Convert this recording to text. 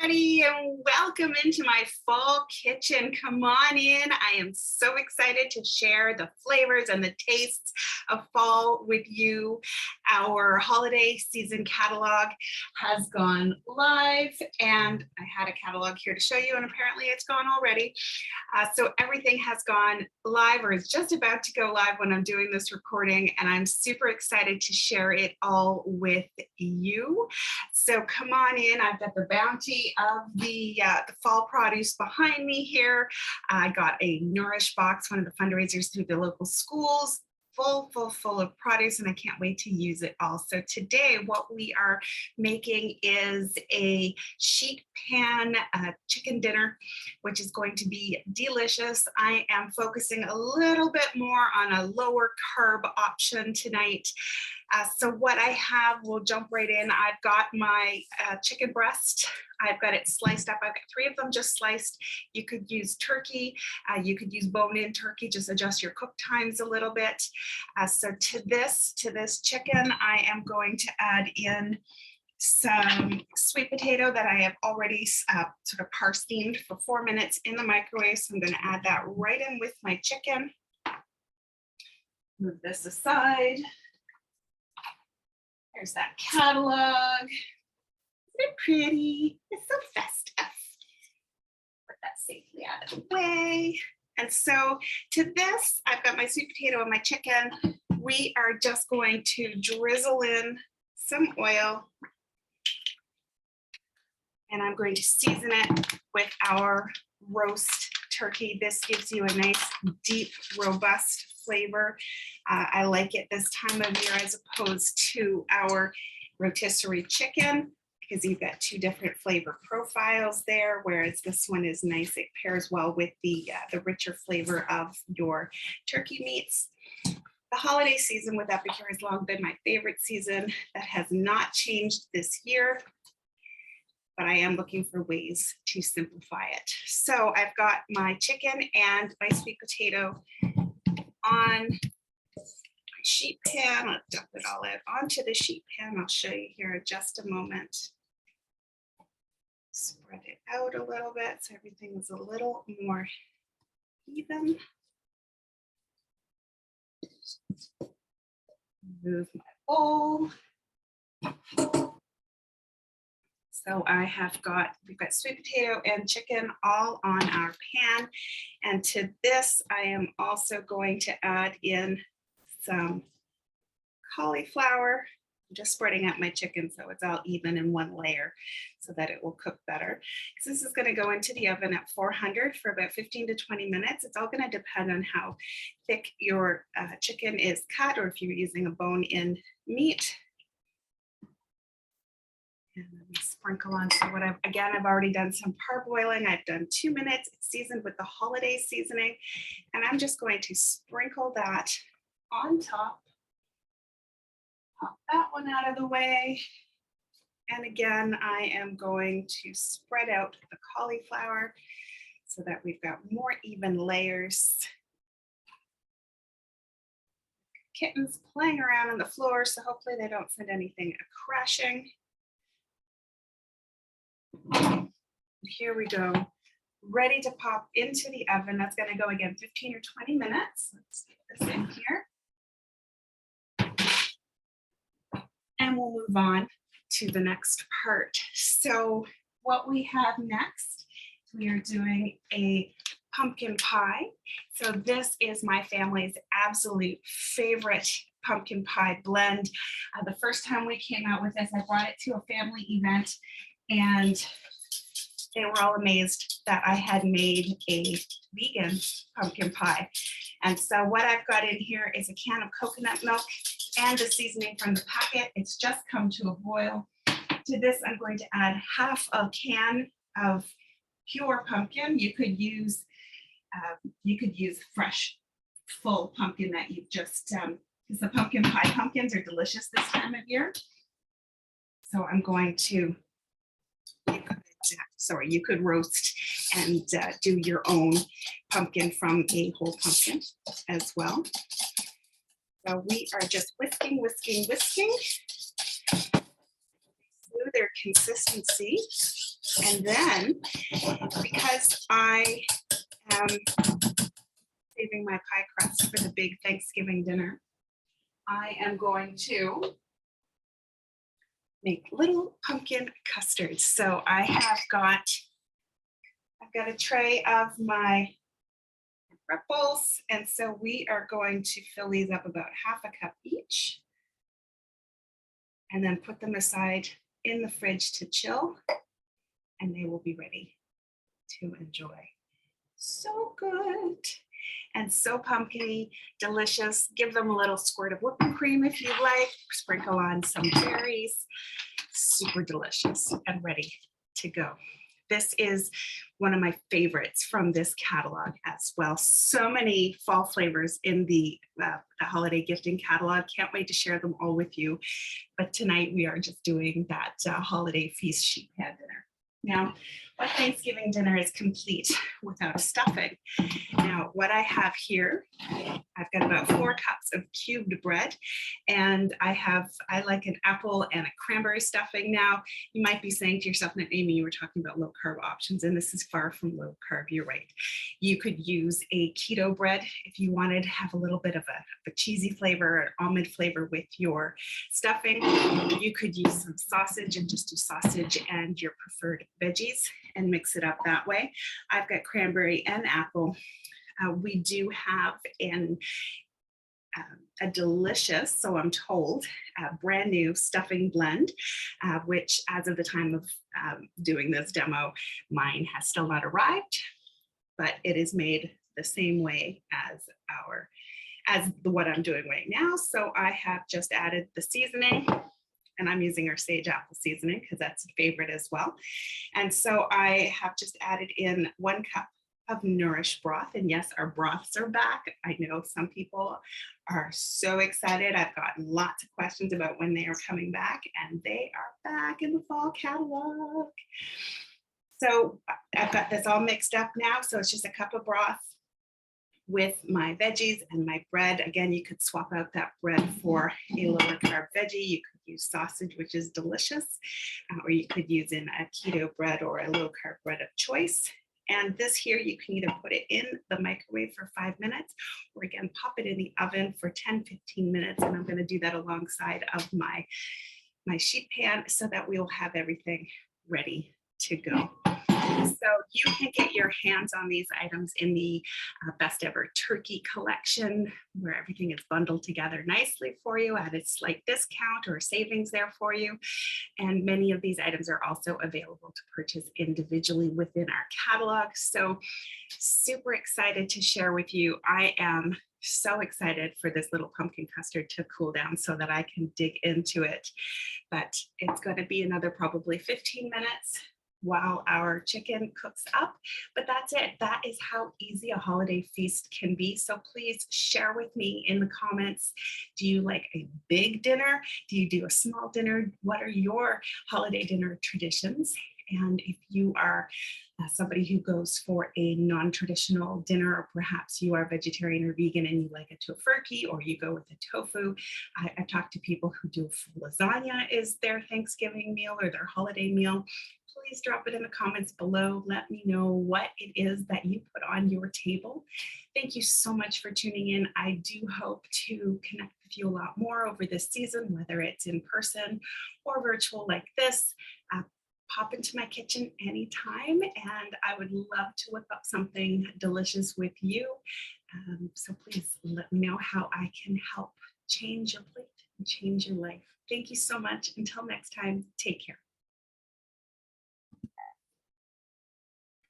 everybody, and welcome into my fall kitchen. Come on in. I am so excited to share the flavors and the tastes of fall with you. Our holiday season catalog has gone live, and I had a catalog here to show you, and apparently it's gone already. So everything has gone live, or is just about to go live when I'm doing this recording, and I'm super excited to share it all with you. So come on in. I've got the bounty of the fall produce behind me here. I got a Nourish box, one of the fundraisers through the local schools, full of produce, and I can't wait to use it all. So today what we are making is a sheet pan chicken dinner, which is going to be delicious. I am focusing a little bit more on a lower carb option tonight. So what I have, we'll jump right in. I've got my chicken breast. I've got it sliced up. I've got 3 of them just sliced. You could use turkey. You could use bone-in turkey. Just adjust your cook times a little bit. So to this chicken, I am going to add in some sweet potato that I have already sort of par-steamed for 4 minutes in the microwave. So I'm going to add that right in with my chicken. Move this aside. There's that catalog. Isn't it pretty? It's so festive. Put that safely out of the way. And so to this, I've got my sweet potato and my chicken. We are just going to drizzle in some oil. And I'm going to season it with our roast turkey. This gives you a nice, deep, robust flavor. I like it this time of year as opposed to our rotisserie chicken, because you've got 2 different flavor profiles there, whereas this one is nice. It pairs well with the richer flavor of your turkey meats. The holiday season with Epicure has long been my favorite season. That has not changed this year, but I am looking for ways to simplify it. So I've got my chicken and my sweet potato on my sheet pan. I'll dump it all out onto the sheet pan. I'll show you here in just a moment. Spread it out a little bit so everything is a little more even. Move my bowl. So we've got sweet potato and chicken all on our pan. And to this, I am also going to add in some cauliflower. I'm just spreading out my chicken so it's all even in one layer so that it will cook better. So this is going to go into the oven at 400 for about 15 to 20 minutes. It's all going to depend on how thick your chicken is cut, or if you're using a bone-in meat. And then we sprinkle on. So I've already done some parboiling. I've done 2 minutes. It's seasoned with the holiday seasoning. And I'm just going to sprinkle that on top. Pop that one out of the way. And again, I am going to spread out the cauliflower so that we've got more even layers. Kittens playing around on the floor, so hopefully they don't send anything crashing. Here we go, ready to pop into the oven. That's going to go again 15 or 20 minutes. Let's get this in here. And we'll move on to the next part. So what we have next, we are doing a pumpkin pie. So this is my family's absolute favorite pumpkin pie blend. The first time we came out with this, I brought it to a family event, and they were all amazed that I had made a vegan pumpkin pie. And so what I've got in here is a can of coconut milk and the seasoning from the packet. It's just come to a boil. To this, I'm going to add half a can of pure pumpkin. You could use fresh, full pumpkin that you've just, because the pumpkin pie pumpkins are delicious this time of year. So I'm going to, you could roast and do your own pumpkin from a whole pumpkin as well. So we are just whisking through their consistency. And then, because I am saving my pie crust for the big Thanksgiving dinner, I am going to make little pumpkin custards. So I've got a tray of my ripples, and so we are going to fill these up about half a cup each, and then put them aside in the fridge to chill, and they will be ready to enjoy. So good and so pumpkin-y, delicious. Give them a little squirt of whipping cream if you like. Sprinkle on some berries. Super delicious and ready to go. This is one of my favorites from this catalog as well. So many fall flavors in the holiday gifting catalog. Can't wait to share them all with you. But tonight we are just doing that holiday feast sheet pan dinner. Now, what Thanksgiving dinner is complete without a stuffing? Now, what I have here, I've got about 4 cups of cubed bread, and I like an apple and a cranberry stuffing. Now, you might be saying to yourself, now, Amy, you were talking about low carb options, and this is far from low carb. You're right. You could use a keto bread if you wanted to have a little bit of a cheesy flavor, an almond flavor with your stuffing. You could use some sausage and just do sausage and your preferred veggies and mix it up that way. I've got cranberry and apple. We do have a delicious, so I'm told, brand new stuffing blend, which as of the time of doing this demo, mine has still not arrived, but it is made the same way as what I'm doing right now. So I have just added the seasoning, and I'm using our sage apple seasoning because that's a favorite as well. And so I have just added in 1 cup of nourished broth. And yes, our broths are back. I know some people are so excited. I've gotten lots of questions about when they are coming back, and they are back in the fall catalog. So I've got this all mixed up now. So it's just a cup of broth with my veggies and my bread. Again, you could swap out that bread for a lower carb veggie. You could use sausage, which is delicious, or you could use in a keto bread or a low carb bread of choice. And this here, you can either put it in the microwave for 5 minutes, or again, pop it in the oven for 10-15 minutes. And I'm going to do that alongside of my sheet pan so that we will have everything ready to go. So you can get your hands on these items in the Best Ever Turkey collection, where everything is bundled together nicely for you at a slight discount or savings there for you. And many of these items are also available to purchase individually within our catalog. So super excited to share with you. I am so excited for this little pumpkin custard to cool down so that I can dig into it. But it's going to be another probably 15 minutes while our chicken cooks up. But that's it. That is how easy a holiday feast can be. So please share with me in the comments. Do you like a big dinner? Do you do a small dinner? What are your holiday dinner traditions? And if you are somebody who goes for a non-traditional dinner, or perhaps you are vegetarian or vegan and you like a tofurkey, or you go with a tofu. I've talked to people who do full lasagna is their Thanksgiving meal or their holiday meal. Please drop it in the comments below. Let me know what it is that you put on your table. Thank you so much for tuning in. I do hope to connect with you a lot more over this season, whether it's in person or virtual like this. Pop into my kitchen anytime, and I would love to whip up something delicious with you. So please let me know how I can help change your plate and change your life. Thank you so much. Until next time, take care.